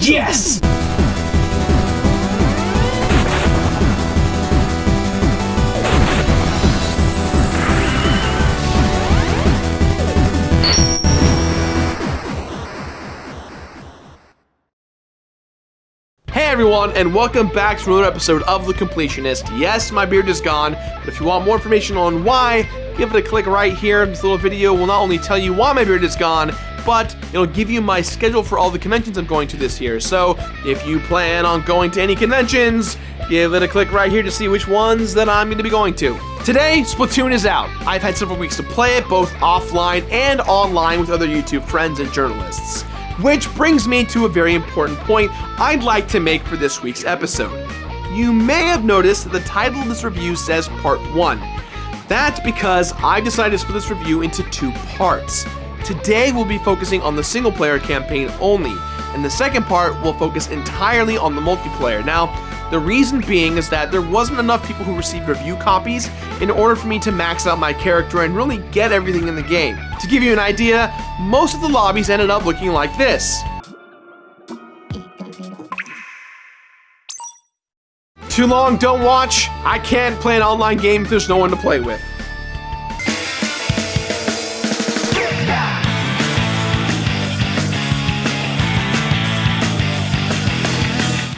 Yes! Hey everyone, and welcome back to another episode of The Completionist. Yes, my beard is gone, but if you want more information on why, give it a click right here. This little video will not only tell you why my beard is gone, but it'll give you my schedule for all the conventions I'm going to this year. So if you plan on going to any conventions, give it a click right here to see which ones that I'm going to be going to. Today, Splatoon is out. I've had several weeks to play it, both offline and online with other YouTube friends and journalists. Which brings me to a very important point I'd like to make for this week's episode. You may have noticed that the title of this review says Part 1. That's because I decided to split this review into two parts. Today we'll be focusing on the single player campaign only, and the second part will focus entirely on the multiplayer. Now, the reason being is that there wasn't enough people who received review copies in order for me to max out my character and really get everything in the game. To give you an idea, most of the lobbies ended up looking like this. Too long, don't watch. I can't play an online game if there's no one to play with.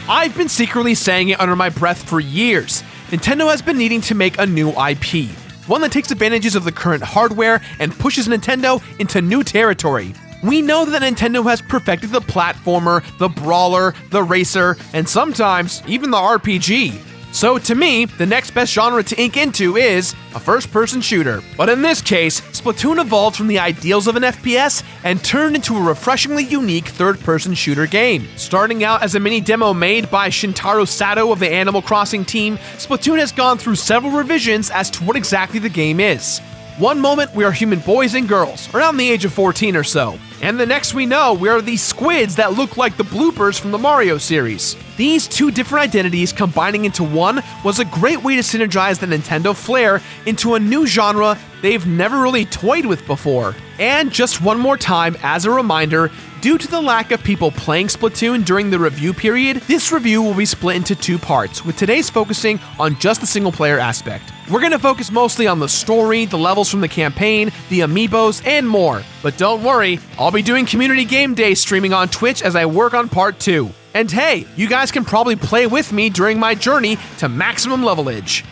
I've been secretly saying it under my breath for years. Nintendo has been needing to make a new IP. One that takes advantages of the current hardware and pushes Nintendo into new territory. We know that Nintendo has perfected the platformer, the brawler, the racer, and sometimes even the RPG. So to me, the next best genre to ink into is a first-person shooter. But in this case, Splatoon evolved from the ideals of an FPS and turned into a refreshingly unique third-person shooter game. Starting out as a mini demo made by Shintaro Sato of the Animal Crossing team, Splatoon has gone through several revisions as to what exactly the game is. One moment, we are human boys and girls, around the age of 14 or so. And the next we know, we are these squids that look like the bloopers from the Mario series. These two different identities combining into one was a great way to synergize the Nintendo flair into a new genre they've never really toyed with before. And just one more time, as a reminder, due to the lack of people playing Splatoon during the review period, this review will be split into two parts, with today's focusing on just the single player aspect. We're going to focus mostly on the story, the levels from the campaign, the amiibos, and more. But don't worry, I'll be doing Community Game Day streaming on Twitch as I work on Part 2. And hey, you guys can probably play with me during my journey to maximum levelage.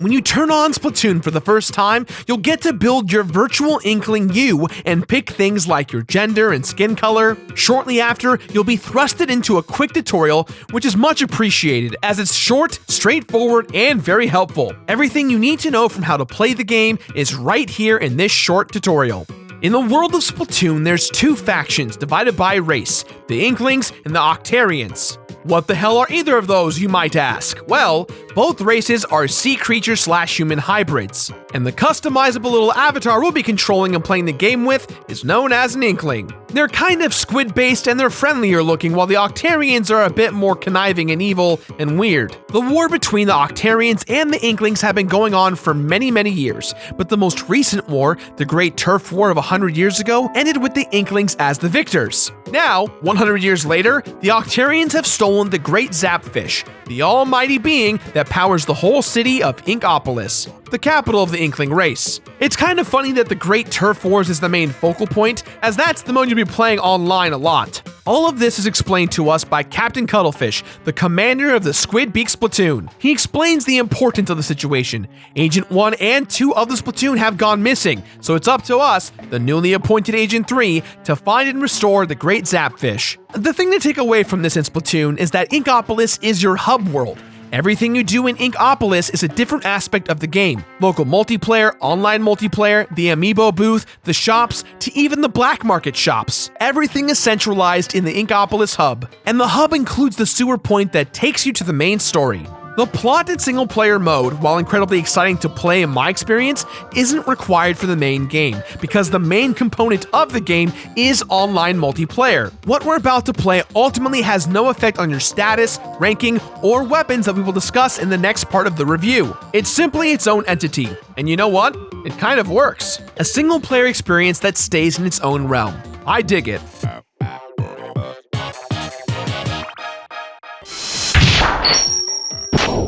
When you turn on Splatoon for the first time, you'll get to build your virtual Inkling you and pick things like your gender and skin color. Shortly after, you'll be thrusted into a quick tutorial, which is much appreciated as it's short, straightforward, and very helpful. Everything you need to know from how to play the game is right here in this short tutorial. In the world of Splatoon, there's two factions divided by race, the Inklings and the Octarians. What the hell are either of those, you might ask? Well, both races are sea creature/human hybrids, and the customizable little avatar we'll be controlling and playing the game with is known as an Inkling. They're kind of squid-based and they're friendlier looking, while the Octarians are a bit more conniving and evil and weird. The war between the Octarians and the Inklings have been going on for many, many years, but the most recent war, the Great Turf War of 100 years ago, ended with the Inklings as the victors. Now, 100 years later, the Octarians have stolen the Great Zapfish, the almighty being that powers the whole city of Inkopolis, the capital of the Inkling race. It's kind of funny that the Great Turf Wars is the main focal point, as that's the mode you'll be playing online a lot. All of this is explained to us by Captain Cuttlefish, the commander of the Squid Beak Splatoon. He explains the importance of the situation. Agent 1 and 2 of the Splatoon have gone missing, so it's up to us, the newly appointed Agent 3, to find and restore the Great Zapfish. The thing to take away from this in Splatoon is that Inkopolis is your hub world. Everything you do in Inkopolis is a different aspect of the game. Local multiplayer, online multiplayer, the Amiibo booth, the shops, to even the black market shops. Everything is centralized in the Inkopolis hub, and the hub includes the sewer point that takes you to the main story. The plot in single-player mode, while incredibly exciting to play in my experience, isn't required for the main game, because the main component of the game is online multiplayer. What we're about to play ultimately has no effect on your status, ranking, or weapons that we will discuss in the next part of the review. It's simply its own entity, and you know what? It kind of works. A single-player experience that stays in its own realm. I dig it.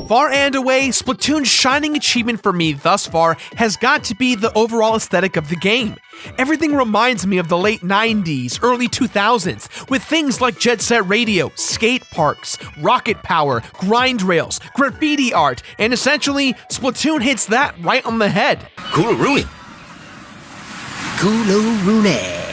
Far and away, Splatoon's shining achievement for me thus far has got to be the overall aesthetic of the game. Everything reminds me of the late 90s, early 2000s, with things like Jet Set Radio, skate parks, rocket power, grind rails, graffiti art, and essentially, Splatoon hits that right on the head. Cool Rooney. Coolo Rooney.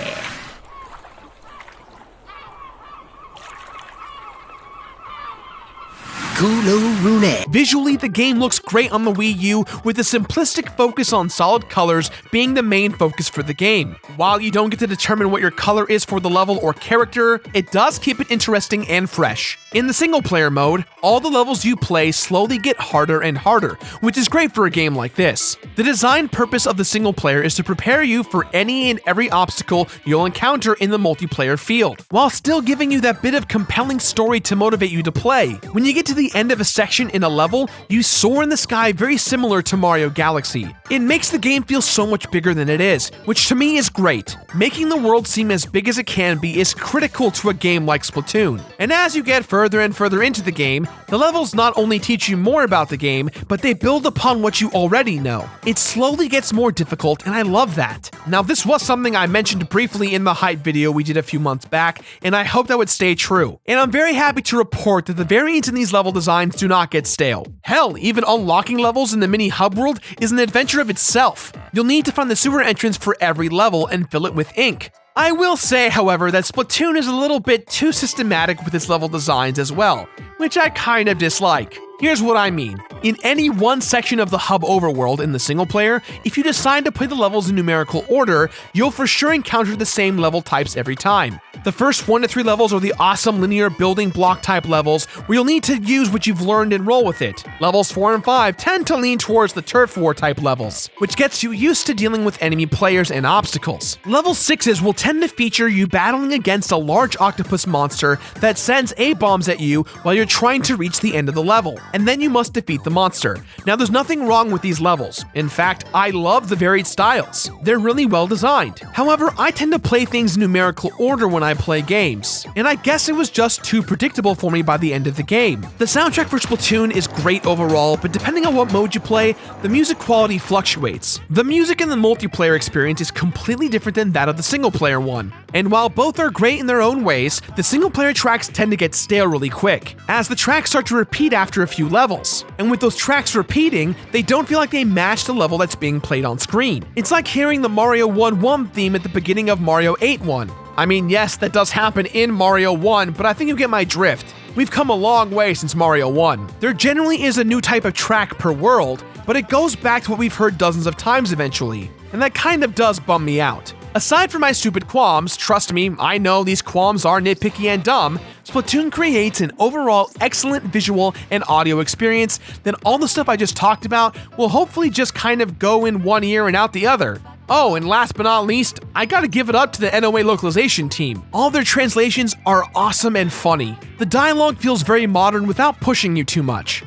Visually, the game looks great on the Wii U, with a simplistic focus on solid colors being the main focus for the game. While you don't get to determine what your color is for the level or character, it does keep it interesting and fresh. In the single-player mode, all the levels you play slowly get harder and harder, which is great for a game like this. The design purpose of the single player is to prepare you for any and every obstacle you'll encounter in the multiplayer field, while still giving you that bit of compelling story to motivate you to play. When you get to the end of a section in a level, you soar in the sky very similar to Mario Galaxy. It makes the game feel so much bigger than it is, which to me is great. Making the world seem as big as it can be is critical to a game like Splatoon. And as you get further and further into the game, the levels not only teach you more about the game, but they build upon what you already know. It slowly gets more difficult, and I love that. Now, this was something I mentioned briefly in the hype video we did a few months back, and I hope that would stay true. And I'm very happy to report that the variants in these level designs do not get stale. Hell, even unlocking levels in the mini hub world is an adventure of itself. You'll need to find the sewer entrance for every level and fill it with ink. I will say, however, that Splatoon is a little bit too systematic with its level designs as well, which I kind of dislike. Here's what I mean. In any one section of the hub overworld in the single player, if you decide to play the levels in numerical order, you'll for sure encounter the same level types every time. The first 1 to 3 levels are the awesome linear building block type levels where you'll need to use what you've learned and roll with it. Levels 4 and 5 tend to lean towards the turf war type levels, which gets you used to dealing with enemy players and obstacles. Level 6s will tend to feature you battling against a large octopus monster that sends A-bombs at you while you're trying to reach the end of the level, and then you must defeat the monster. Now, there's nothing wrong with these levels. In fact, I love the varied styles. They're really well designed. However, I tend to play things in numerical order when I play games, and I guess it was just too predictable for me by the end of the game. The soundtrack for Splatoon is great overall, but depending on what mode you play, the music quality fluctuates. The music in the multiplayer experience is completely different than that of the single-player one. And while both are great in their own ways, the single-player tracks tend to get stale really quick, as the tracks start to repeat after a few levels. And with those tracks repeating, they don't feel like they match the level that's being played on screen. It's like hearing the Mario 1-1 theme at the beginning of Mario 8-1. I mean, yes, that does happen in Mario 1, but I think you get my drift. We've come a long way since Mario 1. There generally is a new type of track per world, but it goes back to what we've heard dozens of times eventually, and that kind of does bum me out. Aside from my stupid qualms, trust me, I know these qualms are nitpicky and dumb, Splatoon creates an overall excellent visual and audio experience that all the stuff I just talked about will hopefully just kind of go in one ear and out the other. Oh, and last but not least, I gotta give it up to the NOA localization team. All their translations are awesome and funny. The dialogue feels very modern without pushing you too much.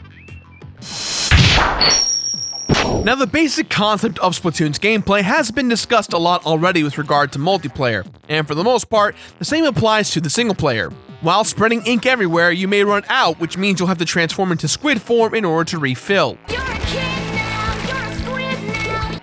Now, the basic concept of Splatoon's gameplay has been discussed a lot already with regard to multiplayer, and for the most part, the same applies to the single player. While spreading ink everywhere, you may run out, which means you'll have to transform into squid form in order to refill.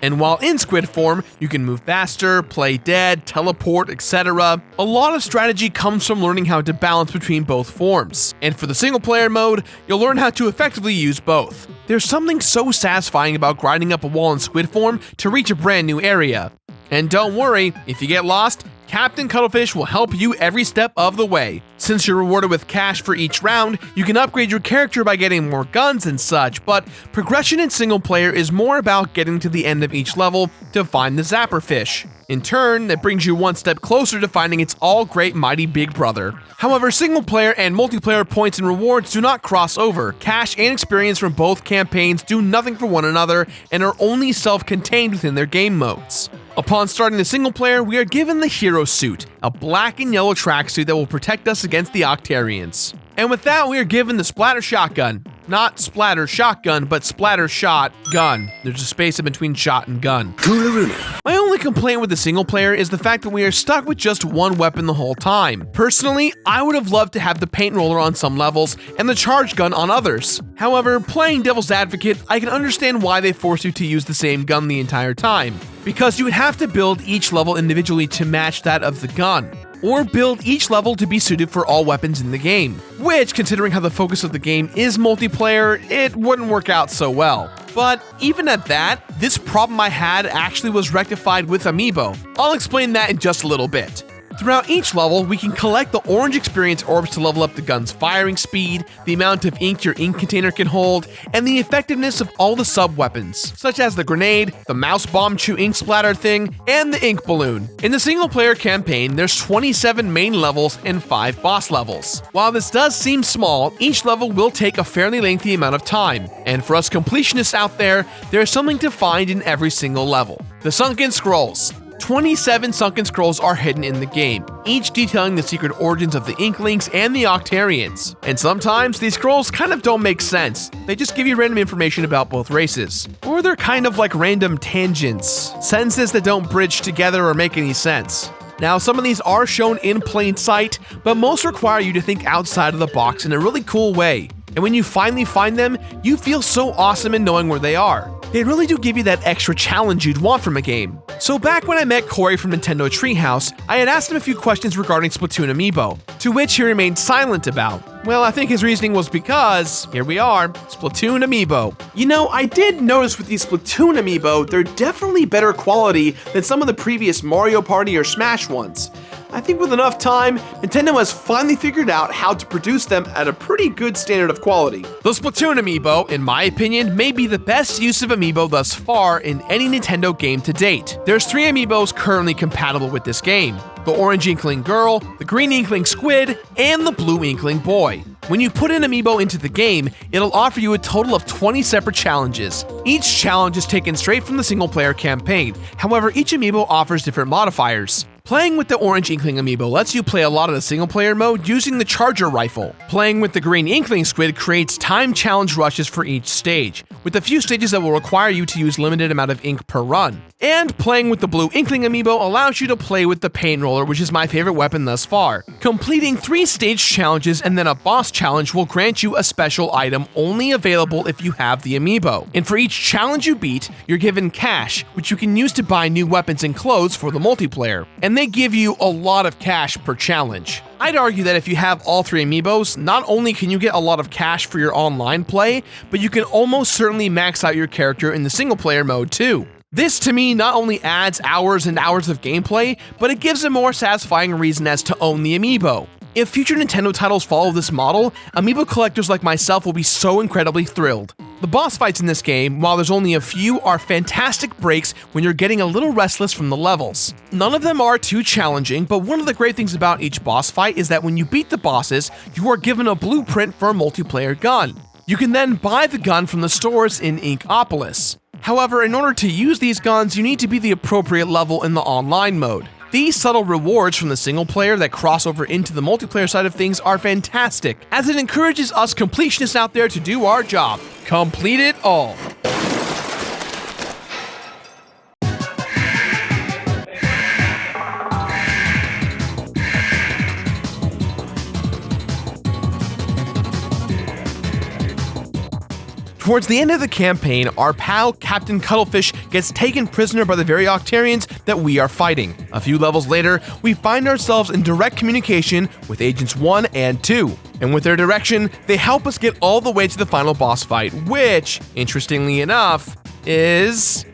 And while in squid form, you can move faster, play dead, teleport, etc. A lot of strategy comes from learning how to balance between both forms. And for the single player mode, you'll learn how to effectively use both. There's something so satisfying about grinding up a wall in squid form to reach a brand new area. And don't worry, if you get lost, Captain Cuttlefish will help you every step of the way. Since you're rewarded with cash for each round, you can upgrade your character by getting more guns and such, but progression in single player is more about getting to the end of each level to find the Zapper Fish. In turn, that brings you one step closer to finding its all great mighty big brother. However, single player and multiplayer points and rewards do not cross over. Cash and experience from both campaigns do nothing for one another and are only self-contained within their game modes. Upon starting the single player, we are given the Hero Suit, a black and yellow tracksuit that will protect us against the Octarians. And with that, we are given the Splatter Shotgun. Not splatter shotgun, but splatter shot gun. There's a space in between shot and gun. My only complaint with the single player is the fact that we are stuck with just one weapon the whole time. Personally, I would have loved to have the paint roller on some levels and the charge gun on others. However, playing devil's advocate, I can understand why they force you to use the same gun the entire time, because you would have to build each level individually to match that of the gun, or build each level to be suited for all weapons in the game, which, considering how the focus of the game is multiplayer, it wouldn't work out so well. But even at that, this problem I had actually was rectified with Amiibo. I'll explain that in just a little bit. Throughout each level, we can collect the orange experience orbs to level up the gun's firing speed, the amount of ink your ink container can hold, and the effectiveness of all the sub-weapons, such as the grenade, the mouse bomb chew ink splatter thing, and the ink balloon. In the single-player campaign, there's 27 main levels and 5 boss levels. While this does seem small, each level will take a fairly lengthy amount of time, and for us completionists out there, there's something to find in every single level. The Sunken Scrolls. 27 sunken scrolls are hidden in the game, each detailing the secret origins of the Inklings and the Octarians. And sometimes these scrolls kind of don't make sense. They just give you random information about both races. Or they're kind of like random tangents, sentences that don't bridge together or make any sense. Now, some of these are shown in plain sight, but most require you to think outside of the box in a really cool way. And when you finally find them, you feel so awesome in knowing where they are. They really do give you that extra challenge you'd want from a game. So back when I met Corey from Nintendo Treehouse, I had asked him a few questions regarding Splatoon Amiibo, to which he remained silent about. Well, I think his reasoning was because, here we are, Splatoon Amiibo. You know, I did notice with these Splatoon Amiibo, they're definitely better quality than some of the previous Mario Party or Smash ones. I think with enough time, Nintendo has finally figured out how to produce them at a pretty good standard of quality. The Splatoon Amiibo, in my opinion, may be the best use of Amiibo thus far in any Nintendo game to date. There's 3 Amiibos currently compatible with this game: the Orange Inkling Girl, the Green Inkling Squid, and the Blue Inkling Boy. When you put an Amiibo into the game, it'll offer you a total of 20 separate challenges. Each challenge is taken straight from the single-player campaign, however each Amiibo offers different modifiers. Playing with the Orange Inkling Amiibo lets you play a lot of the single-player mode using the Charger Rifle. Playing with the Green Inkling Squid creates time challenge rushes for each stage, with a few stages that will require you to use limited amount of ink per run. And playing with the Blue Inkling Amiibo allows you to play with the Paint Roller, which is my favorite weapon thus far. Completing 3 stage challenges and then a boss challenge will grant you a special item only available if you have the Amiibo. And for each challenge you beat, you're given cash, which you can use to buy new weapons and clothes for the multiplayer. And they give you a lot of cash per challenge. I'd argue that if you have all 3 Amiibos, not only can you get a lot of cash for your online play, but you can almost certainly max out your character in the single player mode too. This to me not only adds hours and hours of gameplay, but it gives a more satisfying reason as to own the Amiibo. If future Nintendo titles follow this model, Amiibo collectors like myself will be so incredibly thrilled. The boss fights in this game, while there's only a few, are fantastic breaks when you're getting a little restless from the levels. None of them are too challenging, but one of the great things about each boss fight is that when you beat the bosses, you are given a blueprint for a multiplayer gun. You can then buy the gun from the stores in Inkopolis. However, in order to use these guns, you need to be the appropriate level in the online mode. These subtle rewards from the single player that cross over into the multiplayer side of things are fantastic, as it encourages us completionists out there to do our job. Complete it all. Towards the end of the campaign, our pal Captain Cuttlefish gets taken prisoner by the very Octarians that we are fighting. A few levels later, we find ourselves in direct communication with Agents 1 and 2. And with their direction, they help us get all the way to the final boss fight, which, interestingly enough, is...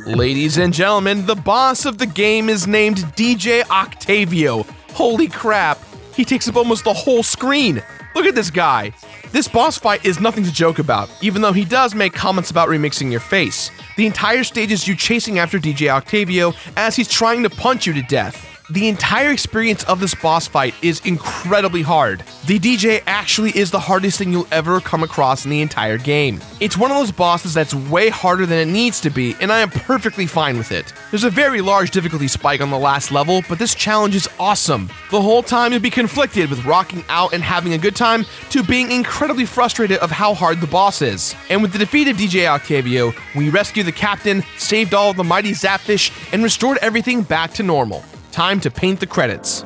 Ladies and gentlemen, the boss of the game is named DJ Octavio. Holy crap, he takes up almost the whole screen. Look at this guy. This boss fight is nothing to joke about, even though he does make comments about remixing your face. The entire stage is you chasing after DJ Octavio as he's trying to punch you to death. the entire experience of this boss fight is incredibly hard. The DJ actually is the hardest thing you'll ever come across in the entire game. It's one of those bosses that's way harder than it needs to be, and I am perfectly fine with it. There's a very large difficulty spike on the last level, but this challenge is awesome. The whole time you'll be conflicted with rocking out and having a good time to being incredibly frustrated of how hard the boss is. And with the defeat of DJ Octavio, we rescued the captain, saved all of the mighty Zapfish, and restored everything back to normal. Time to paint the credits.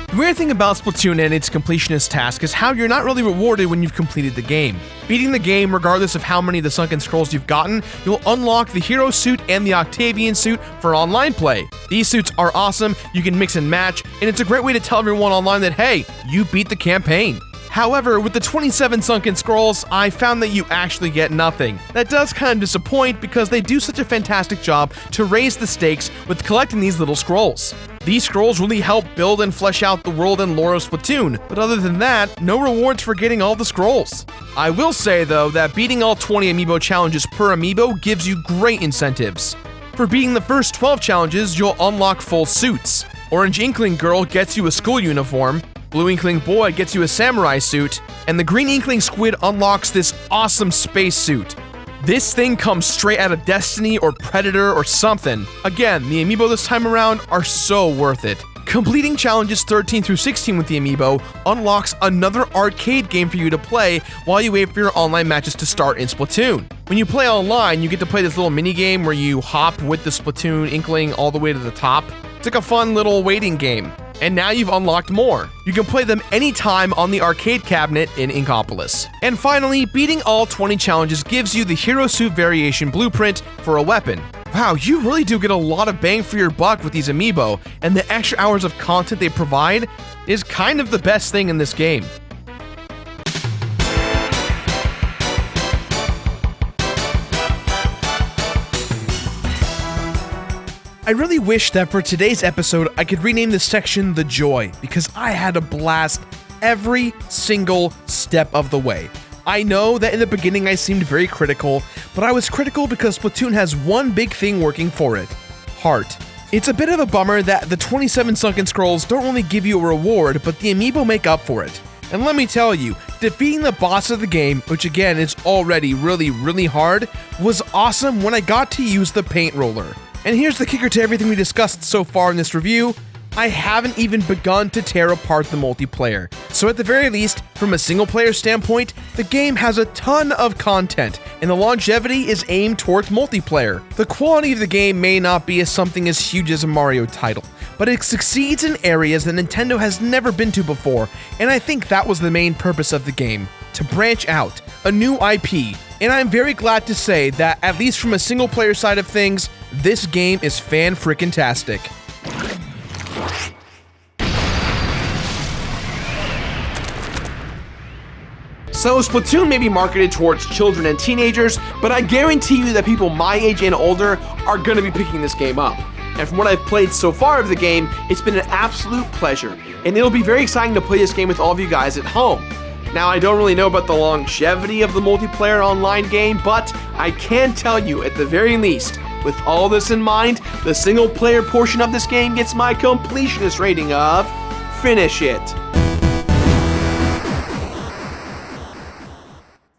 The weird thing about Splatoon and its completionist task is how you're not really rewarded when you've completed the game. Beating the game, regardless of how many of the sunken scrolls you've gotten, you'll unlock the hero suit and the Octavian suit for online play. These suits are awesome, you can mix and match, and it's a great way to tell everyone online that, hey, you beat the campaign. However, with the 27 sunken scrolls, I found that you actually get nothing. That does kind of disappoint because they do such a fantastic job to raise the stakes with collecting these little scrolls. These scrolls really help build and flesh out the world and lore of Splatoon, but other than that, no rewards for getting all the scrolls. I will say though that beating all 20 Amiibo challenges per Amiibo gives you great incentives. For beating the first 12 challenges, you'll unlock full suits. Orange Inkling Girl gets you a school uniform, Blue Inkling Boy gets you a samurai suit, and the Green Inkling Squid unlocks this awesome space suit. This thing comes straight out of Destiny or Predator or something. Again, the Amiibo this time around are so worth it. Completing challenges 13 through 16 with the Amiibo unlocks another arcade game for you to play while you wait for your online matches to start in Splatoon. When you play online, you get to play this little mini game where you hop with the Splatoon Inkling all the way to the top. It's like a fun little waiting game. And now you've unlocked more. You can play them anytime on the arcade cabinet in Inkopolis. And finally, beating all 20 challenges gives you the hero suit variation blueprint for a weapon. Wow, you really do get a lot of bang for your buck with these Amiibo, and the extra hours of content they provide is kind of the best thing in this game. I really wish that for today's episode, I could rename this section The Joy, because I had a blast every single step of the way. I know that in the beginning I seemed very critical, but I was critical because Splatoon has one big thing working for it: heart. It's a bit of a bummer that the 27 sunken scrolls don't only give you a reward, but the Amiibo make up for it. And let me tell you, defeating the boss of the game, which again is already really hard, was awesome when I got to use the paint roller. And here's the kicker to everything we discussed so far in this review: I haven't even begun to tear apart the multiplayer. So at the very least, from a single player standpoint, the game has a ton of content, and the longevity is aimed towards multiplayer. The quality of the game may not be something as huge as a Mario title, but it succeeds in areas that Nintendo has never been to before, and I think that was the main purpose of the game: to branch out, a new IP. And I'm very glad to say that, at least from a single player side of things, this game is fan-frickin-tastic. So Splatoon may be marketed towards children and teenagers, but I guarantee you that people my age and older are going to be picking this game up. And from what I've played so far of the game, it's been an absolute pleasure, and it'll be very exciting to play this game with all of you guys at home. Now, I don't really know about the longevity of the multiplayer online game, but I can tell you, at the very least, with all this in mind, the single player portion of this game gets my completionist rating of finish it.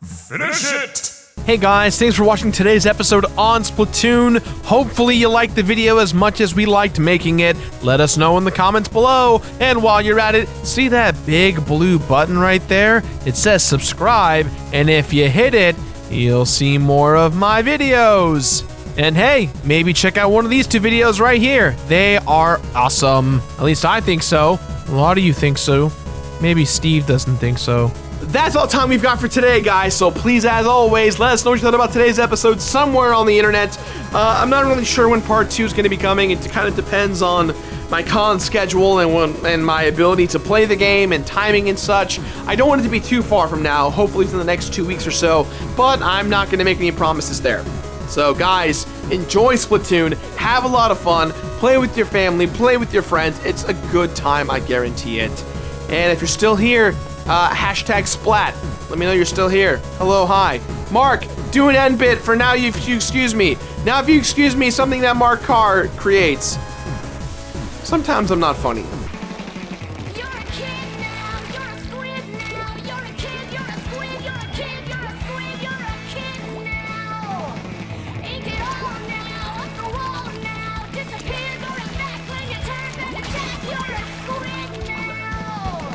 Finish it! Hey guys, thanks for watching today's episode on Splatoon. Hopefully you liked the video as much as we liked making it. Let us know in the comments below. And while you're at it, see that big blue button right there? It says subscribe, and if you hit it, you'll see more of my videos. And hey, maybe check out one of these two videos right here. They are awesome. At least I think so. A lot of you think so. Maybe Steve doesn't think so. That's all the time we've got for today, guys, so please, as always, let us know what you thought about today's episode somewhere on the internet. I'm not really sure when part 2 is going to be coming. It kind of depends on my con schedule and my ability to play the game and timing and such. I don't want it to be too far from now, hopefully within the next 2 weeks or so, but I'm not going to make any promises there. So guys, enjoy Splatoon, have a lot of fun, play with your family, play with your friends. It's a good time, I guarantee it. And if you're still here, hashtag splat. Let me know you're still here. Hello, hi. Mark, do an end bit for now if you excuse me. Now if you excuse me, something that Mark Carr creates. Sometimes I'm not funny. You're a kid now, you're a squid now. You're a kid, you're a squid, you're a kid, you're a squid, you're a kid now. Ink it all now, up the wall now. Disappear, going back when you turn back attack. You're a squid now.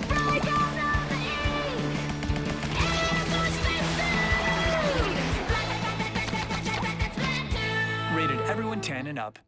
Rise out of the ink, and go spit through. Rated everyone 10 and up.